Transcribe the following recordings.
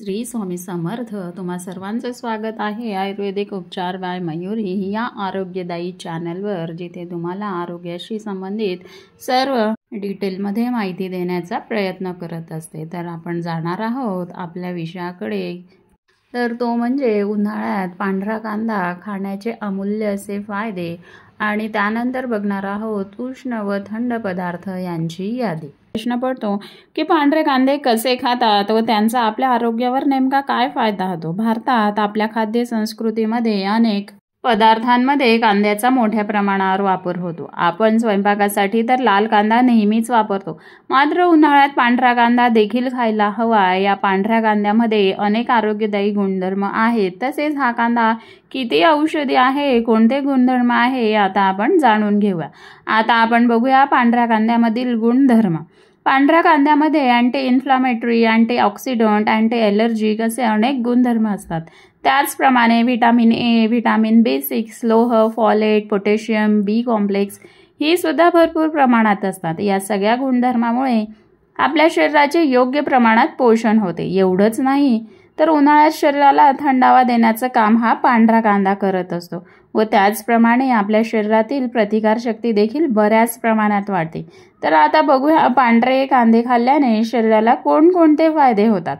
श्री स्वामी समर्थ. तुम्हा सर्वांचं स्वागत आहे आयुर्वेदिक उपचार बाय मयुरी या आरोग्यदायी चॅनलवर, जिथे तुम्हाला आरोग्याशी संबंधित सर्व डिटेलमध्ये माहिती देण्याचा प्रयत्न करत असते. तर आपण जाणार आहोत आपल्या विषयाकडे. तर तो म्हणजे उन्हाळ्यात पांढरा कांदा खाण्याचे अमूल्य असे फायदे, आणि त्यानंतर बघणार आहोत उष्ण व थंड पदार्थ यांची यादी. प्रश्न पडतो की पांढरे कांदे कसे खातात व त्यांचा आपल्या आरोग्यावर नेमका काय फायदा होतो. भारतात आपल्या खाद्य संस्कृतीमध्ये अनेक पदार्थांमध्ये कांद्याचा मोठ्या प्रमाणावर वापर होतो. आपण स्वयंपाकासाठी तर लाल कांदा नेहमीच वापरतो, मात्र उन्हाळ्यात पांढरा कांदा देखील खायला हवा. या पांढऱ्या कांद्यामध्ये अनेक आरोग्यदायी गुणधर्म आहेत. तसेच हा कांदा किती औषधी आहे, कोणते गुणधर्म आहे, आता आपण जाणून घेऊया. आता आपण बघूया पांढऱ्या कांद्यामधील गुणधर्म. पांढऱ्या कांद्यामध्ये anti inflammatory, antioxidant, anti allergic असे अनेक गुणधर्म असतात. त्याचप्रमाणे व्हिटॅमिन ए, व्हिटॅमिन B6, लोह, फॉलेट, पोटॅशियम, बी कॉम्प्लेक्स ही सुद्धा भरपूर प्रमाणात असतात. या सगळ्या गुणधर्मामुळे आपल्या शरीराचे योग्य प्रमाणात पोषण होते. एवढंच नाही तर उन्हाळ्यात शरीराला थंडावा देण्याचं काम हा पांढरा कांदा करत असतो व त्याचप्रमाणे आपल्या शरीरातील प्रतिकारशक्ती देखील बऱ्याच प्रमाणात वाढते. तर आता बघूया पांढरे कांदे खाल्ल्याने शरीराला कोणकोणते फायदे होतात.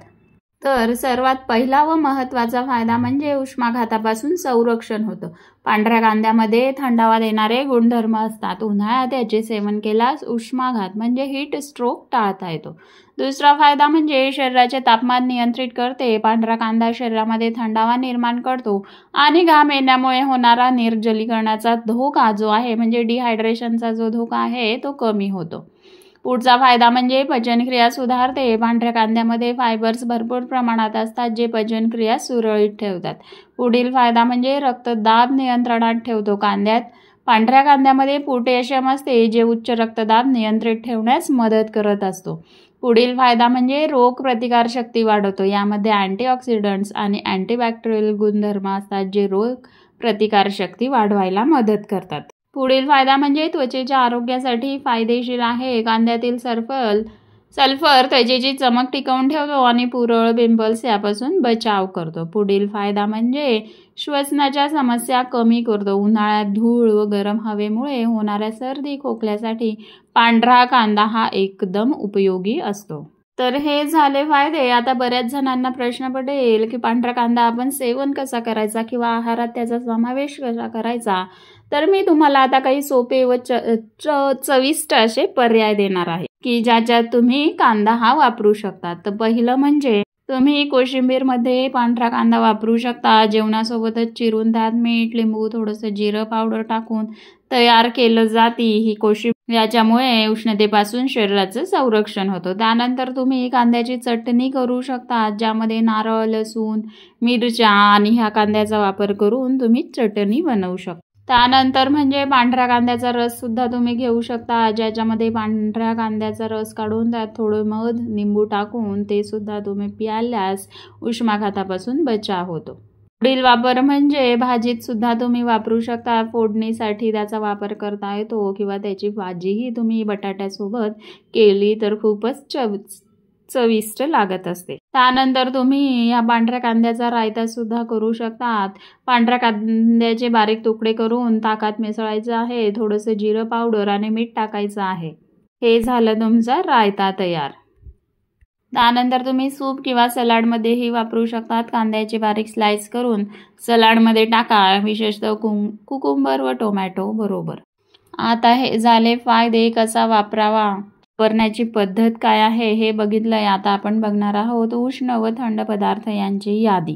तर सर्वात पहिला व महत्त्वाचा फायदा म्हणजे उष्माघातापासून संरक्षण होतं. पांढऱ्या कांद्यामध्ये थंडावा देणारे गुणधर्म असतात. उन्हाळ्यात याचे सेवन केल्यास उष्माघात म्हणजे हीट स्ट्रोक टाळता येतो. दुसरा फायदा म्हणजे शरीराचे तापमान नियंत्रित करते. पांढरा कांदा शरीरामध्ये थंडावा निर्माण करतो आणि घाम येण्यामुळे होणारा निर्जलीकरणाचा धोका जो आहे, म्हणजे डिहायड्रेशनचा जो धोका आहे, तो कमी होतो. पुढचा फायदा म्हणजे पचनक्रिया सुधारते. पांढऱ्या कांद्यामध्ये फायबर्स भरपूर प्रमाणात असतात, जे पचनक्रिया सुरळीत ठेवतात. पुढील फायदा म्हणजे रक्तदाब नियंत्रणात ठेवतो. पांढऱ्या कांद्यामध्ये पोटॅशियम असते, जे उच्च रक्तदाब नियंत्रित ठेवण्यास मदत करत असतो. पुढील फायदा म्हणजे रोग प्रतिकारशक्ती वाढवतो. यामध्ये अँटीऑक्सिडंट्स आणि अँटीबॅक्टेरियल गुणधर्म असतात, जे रोग प्रतिकारशक्ती वाढवायला मदत करतात. पुढील फायदा म्हणजे त्वचेच्या आरोग्यासाठी फायदेशीर आहे. कांद्यातील सल्फर त्वचेची चमक टिकवून ठेवतो आणि पुरळ, पिंपल्स यापासून बचाव करतो. पुढील फायदा म्हणजे श्वसनाच्या समस्या कमी करतो. उन्हाळ्यात धूळ व गरम हवेमुळे होणाऱ्या सर्दी खोकल्यासाठी पांढरा कांदा हा एकदम उपयोगी असतो. तर हे झाले फायदे. आता बऱ्याच जणांना प्रश्न पडेल की पांढरा कांदा आपण सेवन कसा करायचा किंवा आहारात त्याचा समावेश कसा करायचा. तर मी तुम्हाला आता काही सोपे व चविष्ट असे पर्याय देणार आहे की ज्याच्यात तुम्ही कांदा हा वापरू शकता. तर पहिलं म्हणजे तुम्ही कोशिंबीरमध्ये पांढरा कांदा वापरू शकता. जेवणासोबतच चिरून त्यात मीठ, लिंबू, थोडंसं जिरं पावडर टाकून तयार केलं जाते ही कोशिंबीर. याच्यामुळे उष्णतेपासून शरीराचं संरक्षण होतं. त्यानंतर तुम्ही कांद्याची चटणी करू शकता, ज्यामध्ये नारळ, लसूण, मिरच्या आणि ह्या कांद्याचा वापर करून तुम्ही चटणी बनवू शकता. त्यानंतर म्हणजे पांढऱ्या कांद्याचा रस सुद्धा तुम्ही घेऊ शकता, ज्याच्यामध्ये पांढऱ्या कांद्याचा रस काढून त्यात थोडं मध, लिंबू टाकून ते सुद्धा तुम्ही प्यायल्यास उष्माघातापासून बचाव होतो. पुढील वापर म्हणजे भाजीत सुद्धा तुम्ही वापरू शकता. फोडणीसाठी त्याचा वापर करता येतो किंवा त्याची भाजीही तुम्ही बटाट्यासोबत केली तर खूपच चविष्ट लागत असते. त्यानंतर तुम्ही या पांढऱ्या कांद्याचा रायता सुद्धा करू शकतात. पांढऱ्या कांद्याचे बारीक तुकडे करून ताकात मिसळायचं आहे, थोडंसं जिरं पावडर आणि मीठ टाकायचं आहे. हे झालं तुमचा रायता तयार. त्यानंतर तुम्ही सूप किंवा सलाडमध्येही वापरू शकतात. कांद्याचे बारीक स्लाइस करून सलाडमध्ये टाका, विशेषतः कुकुंबर व टोमॅटो बरोबर. आता हे झाले फायदे. कसा वापरावा, वापरण्याची पद्धत काय आहे हे बघितलंय. आता आपण बघणार आहोत उष्ण व थंड पदार्थ यांची यादी.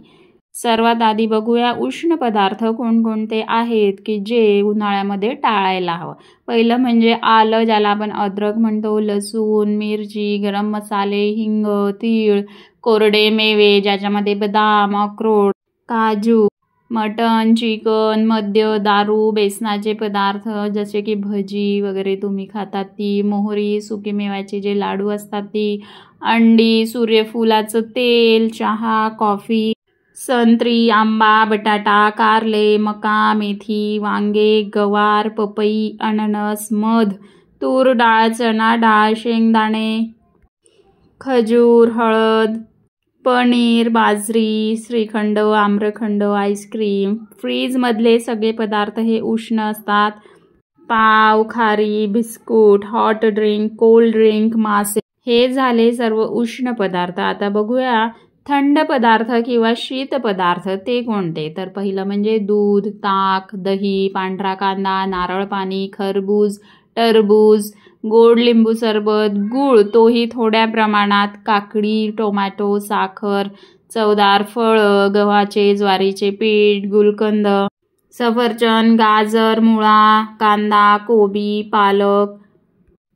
सर्वात आधी बघूया उष्ण पदार्थ कोणकोणते आहेत की जे उन्हाळ्यामध्ये टाळायला हवं. पहिलं म्हणजे आलं, ज्याला आपण अद्रक म्हणतो, लसूण, मिरची, गरम मसाले, हिंग, तीळ, कोरडे मेवे ज्याच्यामध्ये बदाम, अक्रोड, काजू, मटण, चिकन, मद्य, दारू, बेसनाचे पदार्थ जसे की भजी वगैरे तुम्ही खातात ती, मोहरी, सुकीमेव्याचे जे लाडू असतात ती, अंडी, सूर्यफुलाचं तेल, चहा, कॉफी, संत्री, आंबा, बटाटा, कारले, मका, मेथी, वांगे, गवार, पपई, अननस, मध, तूर डाळ, चणा डाळ, शेंगदाणे, खजूर, हळद, पनीर, बाजरी, श्रीखंड, आम्रखंड, आईस्क्रीम. फ्रीजमधले सगळे पदार्थ हे उष्ण असतात. पाव, खारी, biscuit, hot drink, cold drink, मासे हे झाले सर्व उष्ण पदार्थ. आता बघूया थंड पदार्थ किंवा शीत पदार्थ ते कोणते. तर पहिलं म्हणजे दूध, ताक, दही, पांढरा कांदा, नारळ पाणी, खरबूज, टरबूज, गोड लिंबू सरबत, गूळ तोही थोड्या प्रमाणात, काकडी, टोमॅटो, साखर, चवदार फळं, गव्हाचे, ज्वारीचे पीठ, गुलकंद, सफरचंद, गाजर, मुळा, कांदा, कोबी, पालक,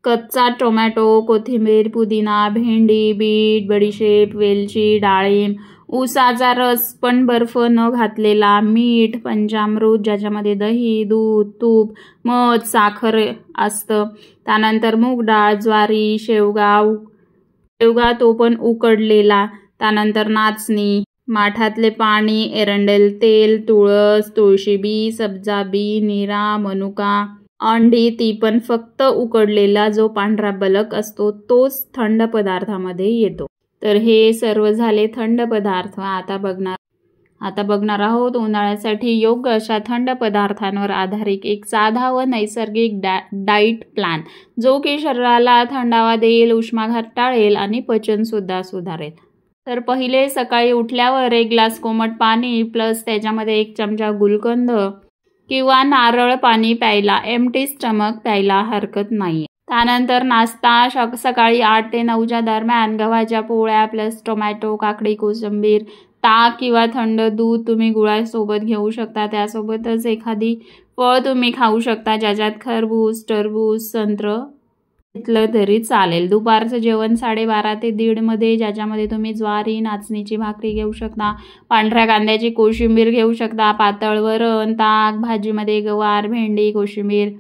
कच्चा टोमॅटो, कोथिंबीर, पुदिना, भेंडी, बीट, बडीशेप, वेलची, डाळिंब, ऊसाचा रस पण बर्फ न घातलेला, मीठ, पंचामृत ज्याच्यामध्ये दही, दूध, तूप, मध, साखर असतं. त्यानंतर मूग डाळ, ज्वारी, शेवगा तो पण उकडलेला. त्यानंतर नाचणी, माठातले पाणी, एरंडेल तेल, तुळस, तुळशी बी, सब्जा बी, नीरा, मनुका, अंडी ती पण फक्त उकडलेला जो पांढरा बलक असतो तोच थंड पदार्थामध्ये येतो. तर हे सर्व झाले थंड पदार्थ. आता बघणार आहोत उन्हाळ्यासाठी योग्य अशा थंड पदार्थांवर आधारित एक साधा व नैसर्गिक डाईट प्लॅन जो की शरीराला थंडावा देईल, उष्माघात टाळेल आणि पचनसुद्धा सुधारेल. तर पहिले सकाळी उठल्यावर 1 ग्लास कोमट पाणी प्लस त्याच्यामध्ये 1 चमचा गुलकंद किंवा नारळ पाणी प्यायला, एम्प्टी स्टमक प्यायला हरकत नाही. त्यानंतर नाश्ता सकाळी 8 ते 9च्या दरम्यान गव्हाच्या पोळ्या प्लस टोमॅटो, काकडी, कोशिंबीर, ताक किंवा थंड दूध तुम्ही गुळासोबत घेऊ शकता. त्यासोबतच एखादी फळ तुम्ही खाऊ शकता ज्याच्यात खरबूज, टरबूज, संत्र घेतलं तरी चालेल. दुपारचं जेवण 12:30 ते 1:30 मध्ये ज्याच्यामध्ये तुम्ही ज्वारी, नाचणीची भाकरी घेऊ शकता, पांढऱ्या कांद्याची कोशिंबीर घेऊ शकता, पातळ वरण, ताक, भाजीमध्ये गवार, भेंडी, कोशिंबीर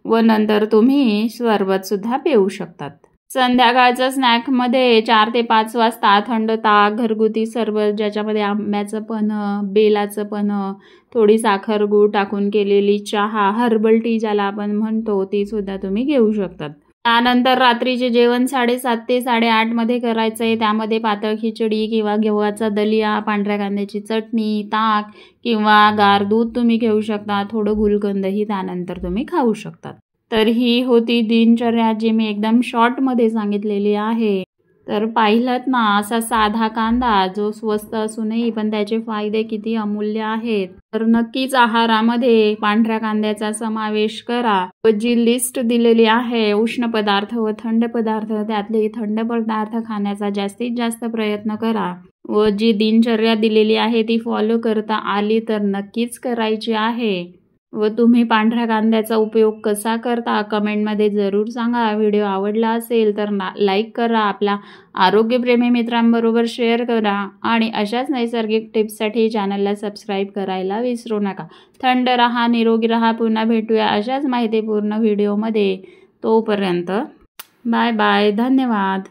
व नंतर तुम्ही सरबतसुद्धा पिऊ शकतात. संध्याकाळचं स्नॅकमध्ये 4 ते 5 वाजता थंड ताक, घरगुती सरबत ज्याच्यामध्ये आंब्याचं पन्ह, बेलाचं पन्ह, थोडी साखर, गूळ टाकून केलेली चहा, हर्बल टी ज्याला आपण म्हणतो ती सुद्धा तुम्ही घेऊ शकतात. त्यानंतर रात्रीचे जेवण 7:30 ते 8:30 मध्ये करायचं आहे. त्यामध्ये पातळ खिचडी किंवा गव्हाचा दलिया, पांढऱ्या कांद्याची चटणी, ताक किंवा गार दूध तुम्ही घेऊ शकता. थोडं गुलकंदही त्यानंतर तुम्ही खाऊ शकतात. तर ही होती दिनचर्या जी मी एकदम शॉर्टमध्ये सांगितलेली आहे. तर पाहिलंत ना असा साधा कांदा जो स्वस्त असूनही पण त्याचे फायदे किती अमूल्य आहेत. तर नक्कीच आहारामध्ये पांढऱ्या कांद्याचा समावेश करा. व जी लिस्ट दिलेली आहे उष्ण पदार्थ व थंड पदार्थ त्यातले थंड पदार्थ खाण्याचा जास्तीत जास्त प्रयत्न करा. व जी दिनचर्या दिलेली आहे ती फॉलो करता आली तर नक्कीच करायची आहे. व तुम्ही पांढऱ्या कांद्याचा उपयोग कसा करता कमेंटमध्ये जरूर सांगा. व्हिडिओ आवडला असेल तर लाईक करा, आपल्या आरोग्यप्रेमी मित्रांबरोबर शेअर करा आणि अशाच नैसर्गिक टिप्ससाठी चॅनलला सबस्क्राईब करायला विसरू नका. थंड रहा, निरोगी रहा. पुन्हा भेटूया अशाच माहितीपूर्ण व्हिडिओमध्ये. तोपर्यंत बाय बाय. धन्यवाद.